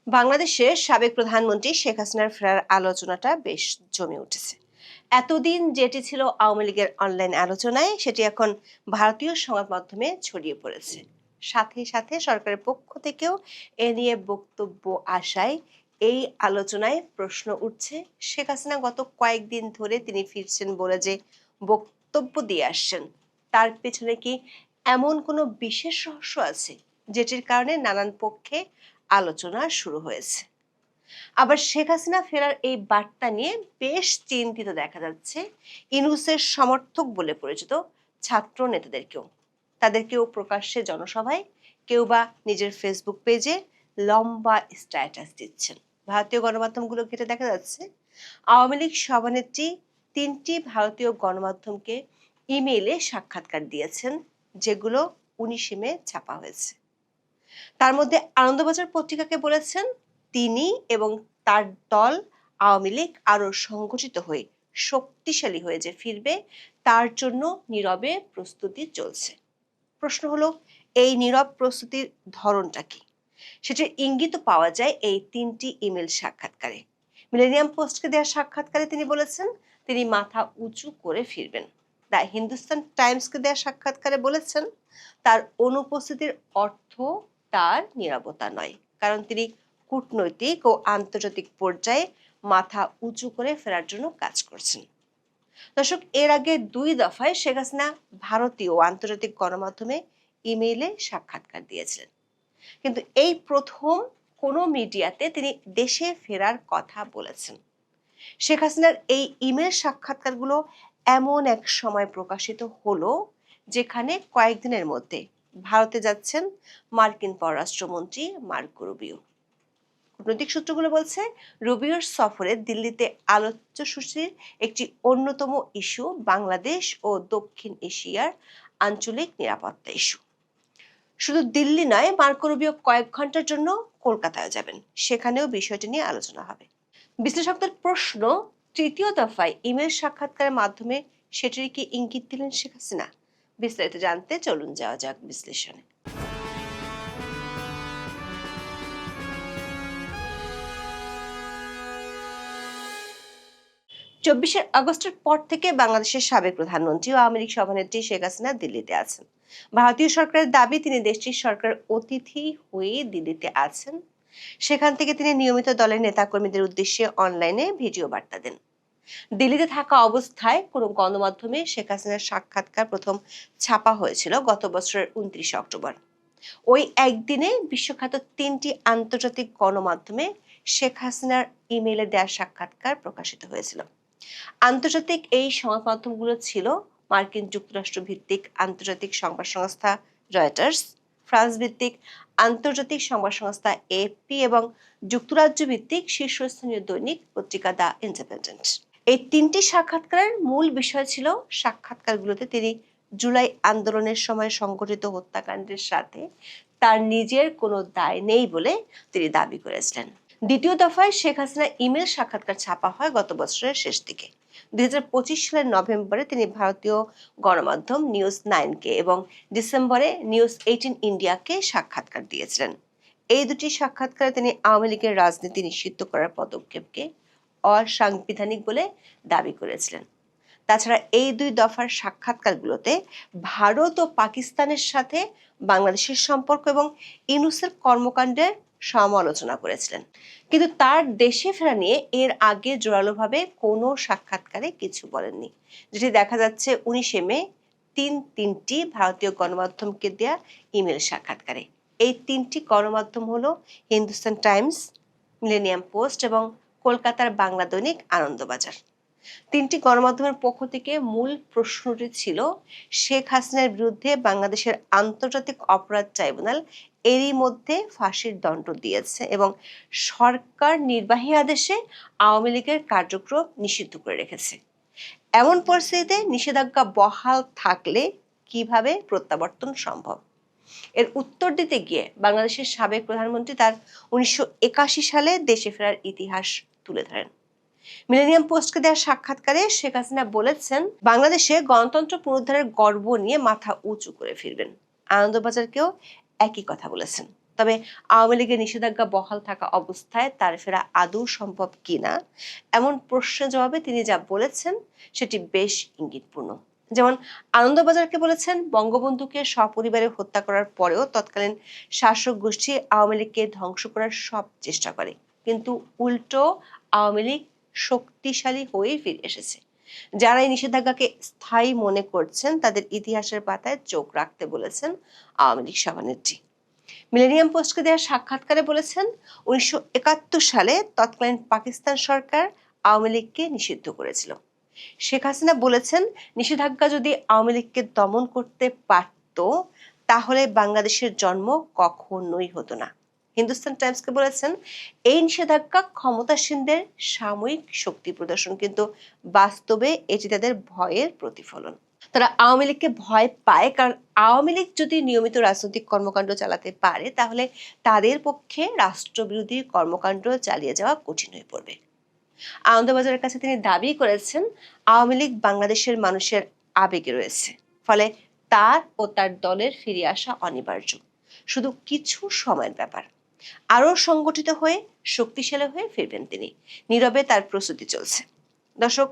বাংলাদেশের সাবেক প্রধানমন্ত্রী শেখ হাসিনার ফেরার আলোচনাটা বেশ জমে উঠেছে। এতদিন যেটি ছিল আওয়ামী লীগের অনলাইন আলোচনায়, সেটি এখন ভারতীয় সংবাদ মাধ্যমে ছড়িয়ে পড়েছে। সাথে সাথে সরকারের পক্ষ থেকেও এ নিয়ে বক্তব্য আসায় এই আলোচনায় প্রশ্ন উঠছে, শেখ হাসিনা গত কয়েকদিন ধরে তিনি ফিরছেন বলে যে বক্তব্য দিয়ে আসছেন, তার পেছনে কি এমন কোনো বিশেষ রহস্য আছে যেটির কারণে নানান পক্ষে আলোচনা শুরু হয়েছে। আবার শেখ হাসিনা ফেরার এই বার্তা নিয়ে বেশ চিন্তিত দেখা যাচ্ছে ইউনূসের সমর্থক বলে পরিচিত ছাত্র নেতাদেরকেও। তাদের কেউ প্রকাশ্যে জনসভায়, কেউ বা নিজের ফেসবুক পেজে লম্বা স্ট্যাটাস দিচ্ছেন। ভারতীয় গণমাধ্যমগুলো ঘেটে দেখা যাচ্ছে আওয়ামী লীগ সভানেত্রী 3টি ভারতীয় গণমাধ্যমকে ইমেইলে সাক্ষাৎকার দিয়েছেন, যেগুলো 19 মে ছাপা হয়েছে। তার মধ্যে আনন্দবাজার পত্রিকাকে বলেছেন তিনি এবং তার দল আওয়ামী লীগ আরো সংগঠিত হয়ে শক্তিশালী হয়ে যে ফিরবে, তার জন্য নীরবে প্রস্তুতি চলছে। প্রশ্ন হলো, এই নীরব প্রস্তুতির ধরনটা কি? সেটির ইঙ্গিত পাওয়া যায় এই 3টি ইমেল সাক্ষাৎকারে। মিলেনিয়াম পোস্টকে দেওয়া সাক্ষাৎকারে তিনি বলেছেন তিনি মাথা উঁচু করে ফিরবেন। দ্য হিন্দুস্তান টাইমসকে দেওয়া সাক্ষাৎকারে বলেছেন তার অনুপস্থিতির অর্থ তার নীরবতা নয়, কারণ তিনি কূটনৈতিক ও আন্তর্জাতিক পর্যায়ে মাথা উঁচু করে ফেরার জন্য কাজ করছেন। দর্শক, এর আগে 2 দফায় শেখ হাসিনা ভারতীয় ও আন্তর্জাতিক গণমাধ্যমে ইমেইলে সাক্ষাৎকার দিয়েছিলেন, কিন্তু এই প্রথম কোনো মিডিয়াতে তিনি দেশে ফেরার কথা বলেছেন। শেখ হাসিনার এই ইমেল সাক্ষাৎকারগুলো এমন এক সময় প্রকাশিত হলো যেখানে কয়েকদিনের মধ্যে ভারতে যাচ্ছেন মার্কিন পররাষ্ট্রমন্ত্রী মার্কো রুবিও। কূটনৈতিক সূত্রগুলো বলছে রুবিওর সফরে দিল্লিতে আলোচ্য সূচির একটি অন্যতম ইস্যু বাংলাদেশ ও দক্ষিণ এশিয়ার আঞ্চলিক নিরাপত্তা ইস্যু। শুধু দিল্লি নয়, মার্কো রুবিও কয়েক ঘন্টার জন্য কলকাতায় যাবেন, সেখানেও বিষয়টি নিয়ে আলোচনা হবে। বিশ্লেষকদের প্রশ্ন, 3য় দফায় ইমেল সাক্ষাৎকারের মাধ্যমে সেটির কি ইঙ্গিত দিলেন শেখ হাসিনা? বিস্তারিত জানতে চলুন যাওয়া যাক বিশ্লেষণে। 24শে আগস্টের পর থেকে বাংলাদেশের সাবেক প্রধানমন্ত্রী ও আওয়ামী লীগ সভানেত্রী শেখ হাসিনা দিল্লিতে আছেন। ভারতীয় সরকারের দাবি তিনি দেশটির সরকারের অতিথি হয়ে দিল্লিতে আছেন। সেখান থেকে তিনি নিয়মিত দলের নেতাকর্মীদের উদ্দেশ্যে অনলাইনে ভিডিও বার্তা দেন। দিল্লিতে থাকা অবস্থায় কোনো গণমাধ্যমে শেখ হাসিনার সাক্ষাৎকার প্রথম ছাপা হয়েছিল গত বছরের 29 অক্টোবর। ওই একদিনে বিশ্বখ্যাত 3টি আন্তর্জাতিক গণমাধ্যমে শেখ হাসিনার ইমেইলে দেওয়া সাক্ষাৎকার প্রকাশিত হয়েছিল। আন্তর্জাতিক এই সংবাদ মাধ্যমগুলো ছিল মার্কিন যুক্তরাষ্ট্র ভিত্তিক আন্তর্জাতিক সংবাদ সংস্থা রয়টার্স, ফ্রান্স ভিত্তিক আন্তর্জাতিক সংবাদ সংস্থা এএফপি এবং যুক্তরাজ্য ভিত্তিক শীর্ষস্থানীয় দৈনিক পত্রিকা দ্য ইন্ডিপেন্ডেন্ট। এই 3টি সাক্ষাৎকারের মূল বিষয় ছিল সাক্ষাৎকারগুলোতে তিনি জুলাই আন্দোলনের সময় সংঘটিত হত্যাকাণ্ডের সাথে তার নিজের কোনো দায় নেই বলে তিনি দাবি করেছিলেন। 2য় দফায় শেখ হাসিনা ইমেল সাক্ষাৎকার ছাপা হয় গত বছরের শেষ দিকে। 2025 সালের নভেম্বরে তিনি ভারতীয় গণমাধ্যম নিউজ 9কে এবং ডিসেম্বরে নিউজ 18 ইন্ডিয়াকে সাক্ষাৎকার দিয়েছিলেন। এই 2টি সাক্ষাৎকারে তিনি আওয়ামী লীগের রাজনীতি নিষিদ্ধ করার পদক্ষেপকে অসাংবিধানিক বলে দাবি করেছিলেন। তাছাড়া এই 2 দফার সাক্ষাৎকারগুলোতে ভারত ও পাকিস্তানের সাথে বাংলাদেশের সম্পর্ক এবং ইউনূসের কর্মকাণ্ডের সমালোচনা করেছিলেন, কিন্তু তার দেশে ফেরা নিয়ে এর আগে জোরালোভাবে কোনো সাক্ষাৎকারে কিছু বলেননি, যেটি দেখা যাচ্ছে 19 মে 3টি ভারতীয় গণমাধ্যমকে দেয়া ইমেল সাক্ষাৎকারে। এই 3টি গণমাধ্যম হলো হিন্দুস্তান টাইমস, মিলেনিয়াম পোস্ট এবং কলকাতার বাংলা দৈনিক আনন্দবাজার। 3টি গণমাধ্যমের পক্ষ থেকে মূল প্রশ্নটি ছিল শেখ হাসিনার বিরুদ্ধে বাংলাদেশের আন্তর্জাতিক অপরাধ ট্রাইব্যুনাল এরই মধ্যে ফাঁসির দণ্ড দিয়েছে এবং সরকার নির্বাহী আদেশে আওয়ামী লীগের কার্যক্রম নিষিদ্ধ করে রেখেছে। এমন পরিস্থিতিতে নিষেধাজ্ঞা বহাল থাকলে কিভাবে প্রত্যাবর্তন সম্ভব? এর উত্তর দিতে গিয়ে বাংলাদেশের সাবেক প্রধানমন্ত্রী তার 1981 সালে দেশে ফেরার ইতিহাস তুলে ধরেন। মিলেনিয়াম পোস্টকে দেওয়া সাক্ষাৎকারে শেখ হাসিনা বলেছেন বাংলাদেশে গণতন্ত্র পুনরুদ্ধারের গর্ব নিয়ে মাথা উঁচু করে ফিরবেন। আনন্দবাজারকেও একই কথা বলেছেন। তবে আওয়ামী লীগের নিষেধাজ্ঞা বহাল থাকা অবস্থায় তার ফেরা আদৌ সম্ভব কিনা এমন প্রশ্নের জবাবে তিনি যা বলেছেন সেটি বেশ ইঙ্গিতপূর্ণ। যেমন আনন্দবাজারকে বলেছেন, বঙ্গবন্ধুকে সপরিবারে হত্যা করার পরেও তৎকালীন শাসক গোষ্ঠী আওয়ামী লীগকে ধ্বংস করার সব চেষ্টা করে, কিন্তু উল্টো আওয়ামী লীগ শক্তিশালী হয়েই ফিরে এসেছে। যারা এই নিষেধাজ্ঞাকে স্থায়ী মনে করছেন তাদের ইতিহাসের পাতায় চোখ রাখতে বলেছেন আওয়ামী লীগ সভানেত্রী। মিলেনিয়াম পোস্টকে দেওয়া সাক্ষাৎকারে বলেছেন, 1971 সালে তৎকালীন পাকিস্তান সরকার আওয়ামী লীগকে নিষিদ্ধ করেছিল। শেখ হাসিনা বলেছেন, নিষেধাজ্ঞা যদি আওয়ামী লীগকে দমন করতে পারত তাহলে বাংলাদেশের জন্ম কখনোই হতো না। হিন্দুস্তান টাইমসকে বলেছেন, এই নিষেধাজ্ঞা ক্ষমতাসীনদের সাময়িক শক্তি প্রদর্শন, কিন্তু বাস্তবে এটি তাদের ভয়ের প্রতিফলন। তারা আওয়ামী লীগকে ভয় পায় কারণ আওয়ামী লীগ যদি নিয়মিত রাজনৈতিক কর্মকাণ্ড চালাতে পারে তাহলে তাদের পক্ষে রাষ্ট্রবিরোধী কর্মকাণ্ড চালিয়ে যাওয়া কঠিন হয়ে পড়বে। আনন্দবাজারের কাছে তিনি দাবি করেছেন, আওয়ামী লীগ বাংলাদেশের মানুষের আবেগে রয়েছে, ফলে তার ও তার দলের ফিরে আসা অনিবার্য, শুধু কিছু সময়ের ব্যাপার। আরো সংগঠিত হয়ে শক্তিশালী হয়ে ফিরবেন তিনি। নীরবে তার প্রস্তুতি চলছে। দর্শক,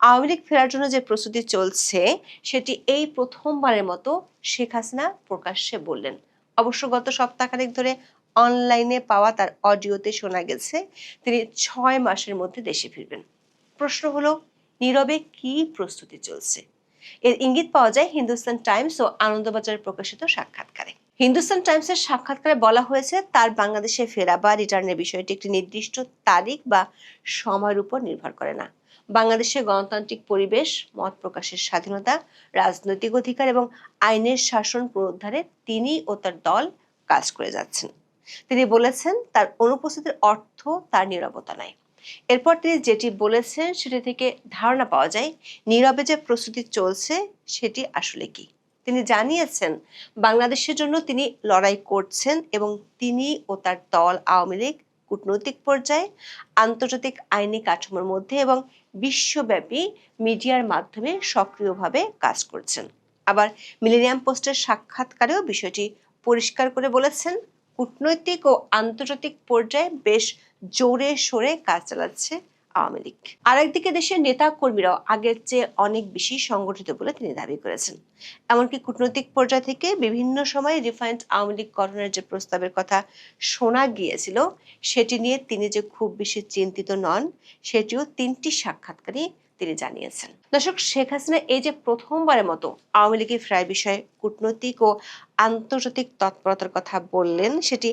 আওয়ামী লীগ ফেরার জন্য যে প্রস্তুতি চলছে সেটি এই প্রথমবারের মতো শেখ হাসিনা প্রকাশ্যে বললেন। অবশ্য গত সপ্তাহখানেক ধরে অনলাইনে পাওয়া তার অডিওতে শোনা গেছে তিনি 6 মাসের মধ্যে দেশে ফিরবেন। প্রশ্ন হলো, নীরবে কি প্রস্তুতি চলছে? এর ইঙ্গিত পাওয়া যায় হিন্দুস্তান টাইমস ও আনন্দবাজার প্রকাশিত সাক্ষাৎকারে। হিন্দুস্তান টাইমসের সাক্ষাৎকারে বলা হয়েছে, তার বাংলাদেশে ফেরা বা রিটার্নের বিষয়টি একটি নির্দিষ্ট তারিখ বা সময়ের উপর নির্ভর করে না। বাংলাদেশের গণতান্ত্রিক পরিবেশ, মত প্রকাশের স্বাধীনতা, রাজনৈতিক অধিকার এবং আইনের শাসন পুনরুদ্ধারে তিনি ও তার দল কাজ করে যাচ্ছেন। তিনি বলেছেন, তার অনুপস্থিতির অর্থ তার নীরবতা নাই। এরপর তিনি যেটি বলেছেন সেটি থেকে ধারণা পাওয়া যায় নীরবে যে প্রস্তুতি চলছে সেটি আসলে কি। তিনি জানিয়েছেন, বাংলাদেশের জন্য তিনি লড়াই করছেন এবং তিনি ও তার দল আওয়ামী লীগ কূটনৈতিক পর্যায়ে, আন্তর্জাতিক আইনি কাঠামোর মধ্যে এবং বিশ্বব্যাপী মিডিয়ার মাধ্যমে সক্রিয়ভাবে কাজ করছেন। আবার মিলেনিয়াম পোস্টের সাক্ষাৎকারেও বিষয়টি পরিষ্কার করে বলেছেন, কূটনৈতিক ও আন্তর্জাতিক পর্যায়ে বেশ জোরে সোরে কাজ চালাচ্ছে আওয়ামী লীগ। আরেকদিকে দেশের নেতা কর্মীরাও আগের চেয়ে অনেক বেশি সংগঠিত বলে তিনি দাবি করেছেন। এমনকি কূটনৈতিক পর্যায় থেকে বিভিন্ন সময় রিফাইন্ড আওয়ামী লীগ গঠনের যে প্রস্তাবের কথা শোনা গিয়েছিল সেটি নিয়ে তিনি যে খুব বেশি চিন্তিত নন সেটিও 3টি সাক্ষাৎকারে তিনি জানিয়েছেন। দর্শক, শেখ হাসিনা এই যে প্রথমবারের মতো আওয়ামী লীগের ফেরার বিষয়ে কূটনৈতিক ও আন্তর্জাতিক তৎপরতার কথা বললেন সেটি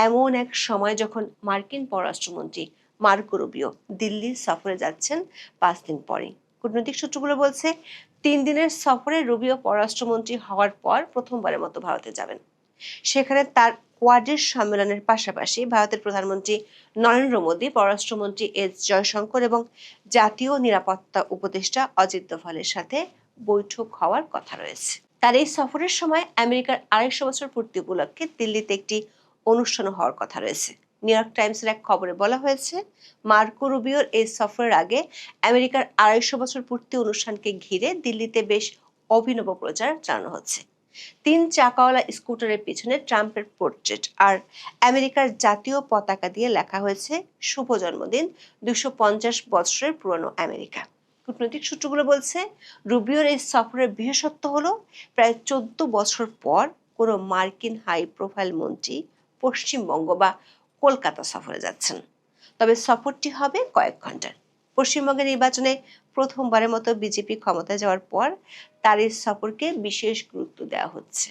এমন এক সময় যখন মার্কিন পররাষ্ট্রমন্ত্রী মার্কো রুবিও দিল্লি সফরে যাচ্ছেন 5 দিন পরে। কূটনৈতিক সূত্রগুলো বলছে, 3 দিনের সফরে রুবিও পররাষ্ট্রমন্ত্রী হওয়ার পর প্রথমবারের মতো ভারতে যাবেন। সেখানে তার কোয়াডের সম্মেলনের পাশাপাশি ভারতের প্রধানমন্ত্রী নরেন্দ্র মোদী, পররাষ্ট্রমন্ত্রী এস জয়শঙ্কর এবং জাতীয় নিরাপত্তা উপদেষ্টা অজিত দোভালের সাথে বৈঠক হওয়ার কথা রয়েছে। তার এই সফরের সময় আমেরিকার 250 বছর পূর্তি উপলক্ষে দিল্লিতে একটি অনুষ্ঠান হওয়ার কথা রয়েছে। নিউ ইয়র্ক টাইমসের এক খবরে বলা হয়েছে, মার্কো রুবিওর এই সফরের আগে আমেরিকার 250 বছর পূর্তি অনুষ্ঠানকে ঘিরে দিল্লিতে বেশ অভিনব প্রচার চালানো হচ্ছে। 3 চাকাওয়ালা স্কুটারের পিছনে ট্রাম্পের পোর্ট্রেট আর আমেরিকার জাতীয় পতাকা দিয়ে লেখা হয়েছে, শুভ জন্মদিন 250 বছরের পুরনো আমেরিকা। কূটনৈতিক সূত্রগুলো বলছে, রুবিওর এই সফরের বিশেষত্ব হলো প্রায় 14 বছর পর কোনো মার্কিন হাই প্রোফাইল মন্ত্রী পশ্চিমবঙ্গ বা কলকাতা সফরে যাচ্ছেন। তবে সফরটি হবে কয়েক ঘন্টার। পশ্চিমবঙ্গের নির্বাচনে প্রথমবারের মতো বিজেপি ক্ষমতায় যাওয়ার পর তার এই সফরকে বিশেষ গুরুত্ব দেওয়া হচ্ছে।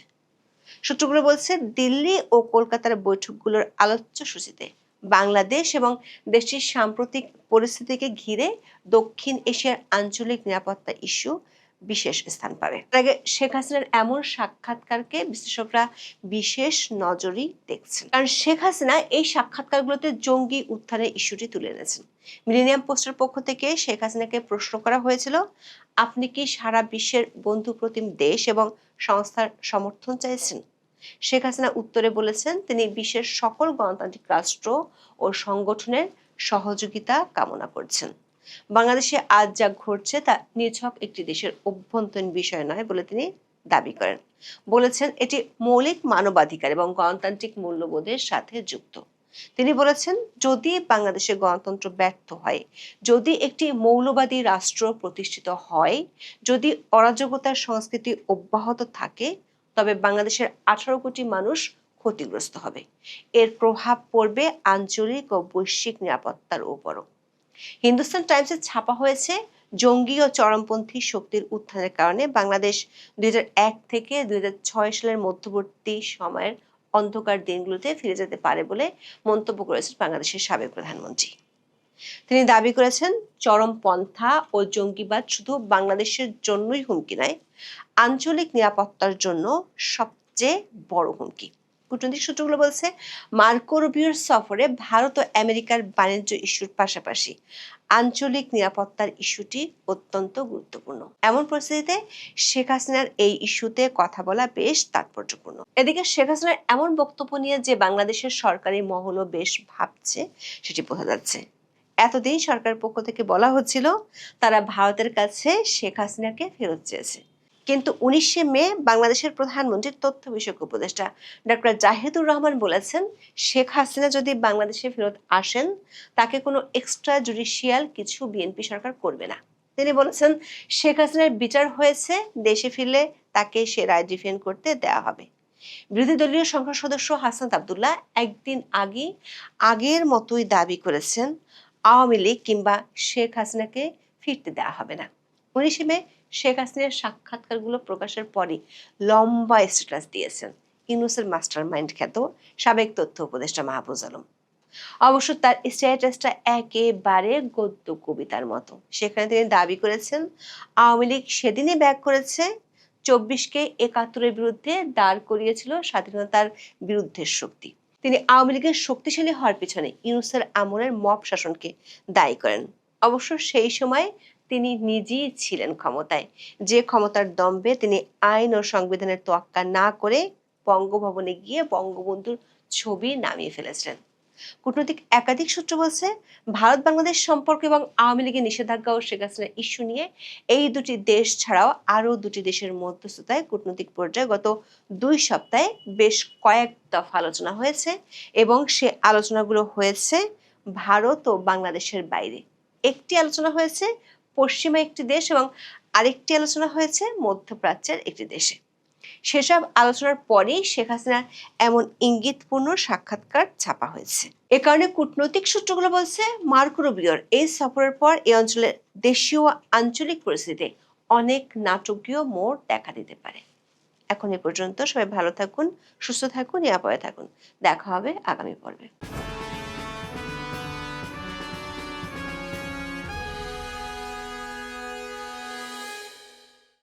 সূত্রগুলো বলছে, দিল্লি ও কলকাতার বৈঠকগুলোর আলোচ্য সূচিতে বাংলাদেশ এবং দেশটির সাম্প্রতিক পরিস্থিতিকে ঘিরে দক্ষিণ এশিয়ার আঞ্চলিক নিরাপত্তা ইস্যু বিশেষ স্থান পাবে। এর আগে শেখ হাসিনার এমন সাক্ষাৎকারকে বিশ্লেষকরা বিশেষ নজরেই দেখছেন, কারণ শেখ হাসিনা এই সাক্ষাৎকারগুলোতে জঙ্গি উত্থানের ইস্যুটি তুলে এনেছেন। মিলেনিয়াম পোস্টের পক্ষ থেকে শেখ হাসিনাকে প্রশ্ন করা হয়েছিল, আপনি কি সারা বিশ্বের বন্ধুপ্রতিম দেশ এবং সংস্থার সমর্থন চাইছেন? শেখ হাসিনা উত্তরে বলেছেন, তিনি বিশ্বের সকল গণতান্ত্রিক রাষ্ট্র ও সংগঠনের সহযোগিতা কামনা করছেন। বাংলাদেশে আজ যা ঘটছে তা নিছক একটি দেশের অভ্যন্তরীণ বিষয় নয় বলে তিনি দাবি করেন। বলেছেন এটি মৌলিক মানবাধিকার এবং গণতান্ত্রিক মূল্যবোধের সাথে যুক্ত। তিনি বলেছেন, যদি বাংলাদেশের গণতন্ত্র ব্যর্থ হয়, যদি একটি মৌলবাদী রাষ্ট্র প্রতিষ্ঠিত হয়, যদি অরাজকতার সংস্কৃতি অব্যাহত থাকে, তবে বাংলাদেশের 18 কোটি মানুষ ক্ষতিগ্রস্ত হবে। এর প্রভাব পড়বে আঞ্চলিক ও বৈশ্বিক নিরাপত্তার উপরও। হিন্দুস্তান টাইমসে ছাপা হয়েছে, জঙ্গি ও চরমপন্থী শক্তির উত্থানের কারণে বাংলাদেশ 2001 থেকে 2006 সালের মধ্যবর্তী সময়ের অন্ধকার দিনগুলোতে ফিরে যেতে পারে বলে মন্তব্য করেছেন বাংলাদেশের সাবেক প্রধানমন্ত্রী। তিনি দাবি করেছেন, চরমপন্থা ও জঙ্গিবাদ শুধু বাংলাদেশের জন্যই হুমকি নয়, আঞ্চলিক নিরাপত্তার জন্য সবচেয়ে বড় হুমকি। কূটনৈতিক সূত্রগুলো বলছে, মার্কো রুবিওর সফরে ভারত ও আমেরিকার বাণিজ্য ইস্যুর পাশাপাশি আঞ্চলিক নিরাপত্তার ইস্যুটি অত্যন্ত গুরুত্বপূর্ণ। এমন পরিস্থিতিতে শেখ হাসিনার এই ইস্যুতে কথা বলা বেশ তাৎপর্যপূর্ণ। এদিকে শেখ হাসিনার এমন বক্তব্য নিয়ে যে বাংলাদেশের সরকারি মহলও বেশ ভাবছে, সেটি বোঝা যাচ্ছে। এতদিন সরকারের পক্ষ থেকে বলা হচ্ছিল তারা ভারতের কাছে শেখ হাসিনাকে ফেরত চেয়েছে, কিন্তু 19শে মে বাংলাদেশের প্রধানমন্ত্রীর তথ্য বিষয়ক উপদেষ্টা ডক্টর জাহিদুর রহমান বলেছেন, শেখ হাসিনা যদি বাংলাদেশে ফেরত আসেন, তাকে কোনো এক্সট্রা জুডিশিয়াল কিছু বিএনপি সরকার করবে না। তিনি বলেছেন, শেখ হাসিনার বিচার হয়েছে, দেশে ফিরলে তাকে সে রায় ডিফেন্ড করতে দেওয়া হবে। বিরোধী দলীয় সংসদ সদস্য হাসনাত আব্দুল্লাহ একদিন আগের মতোই দাবি করেছেন, আওয়ামী লীগ কিংবা শেখ হাসিনাকে ফিরতে দেওয়া হবে না। 19শে মে শেখ হাসিনার সাক্ষাৎকারগুলো প্রকাশের পরই লম্বা স্ট্যাটাস দিয়েছেন ইউনূসের মাস্টার মাইন্ড খ্যাত সাবেক তথ্য উপদেষ্টা মাহফুজ আলম। অবশ্য তার স্ট্যাটাসটা একেবারে গদ্য কবিতার মতো। সেখানে তিনি দাবি করেছেন, আওয়ামী লীগ সেদিনই ব্যাক করেছে 24কে 71-এর বিরুদ্ধে দাঁড় করিয়েছিল স্বাধীনতার বিরুদ্ধের শক্তি। তিনি আওয়ামী লীগের শক্তিশালী হওয়ার পিছনে ইউনূসের আমলের মব শাসনকে দায়ী করেন। অবশ্য সেই সময় তিনি নিজেই ছিলেন ক্ষমতায়, যে ক্ষমতার দম্ভে তিনি আইন ও সংবিধানের তোয়াক্কা না করে বঙ্গভবনে গিয়ে বঙ্গবন্ধুর ছবি নামিয়ে ফেলেছিলেন। কূটনৈতিক একাধিক সূত্র বলছে, ভারত বাংলাদেশ সম্পর্ক এবং আওয়ামী লীগের নিষেধাজ্ঞা ও শেখ হাসিনার ইস্যু নিয়ে এই দুটি দেশ ছাড়াও আরও দুটি দেশের মধ্যস্থতায় কূটনৈতিক পর্যায়ে গত 2 সপ্তাহে বেশ কয়েক দফা আলোচনা হয়েছে এবং সে আলোচনাগুলো হয়েছে ভারত ও বাংলাদেশের বাইরে। একটি আলোচনা হয়েছে পশ্চিমা একটি দেশ এবং আরেকটি আলোচনা হয়েছে মধ্যপ্রাচ্যের একটি দেশে। সেসব আলোচনার পরেই শেখ হাসিনার এমন ইঙ্গিতপূর্ণ সাক্ষাৎকার ছাপা হয়েছে। এ কারণে কূটনৈতিক সূত্রগুলো বলছে, মার্কো রুবিওর এই সফরের পর এই অঞ্চলের দেশীয় আঞ্চলিক পরিস্থিতিতে অনেক নাটকীয় মোড় দেখা দিতে পারে। এখন এ পর্যন্ত। সবাই ভালো থাকুন, সুস্থ থাকুন, নিরাপদে থাকুন। দেখা হবে আগামী পর্বে।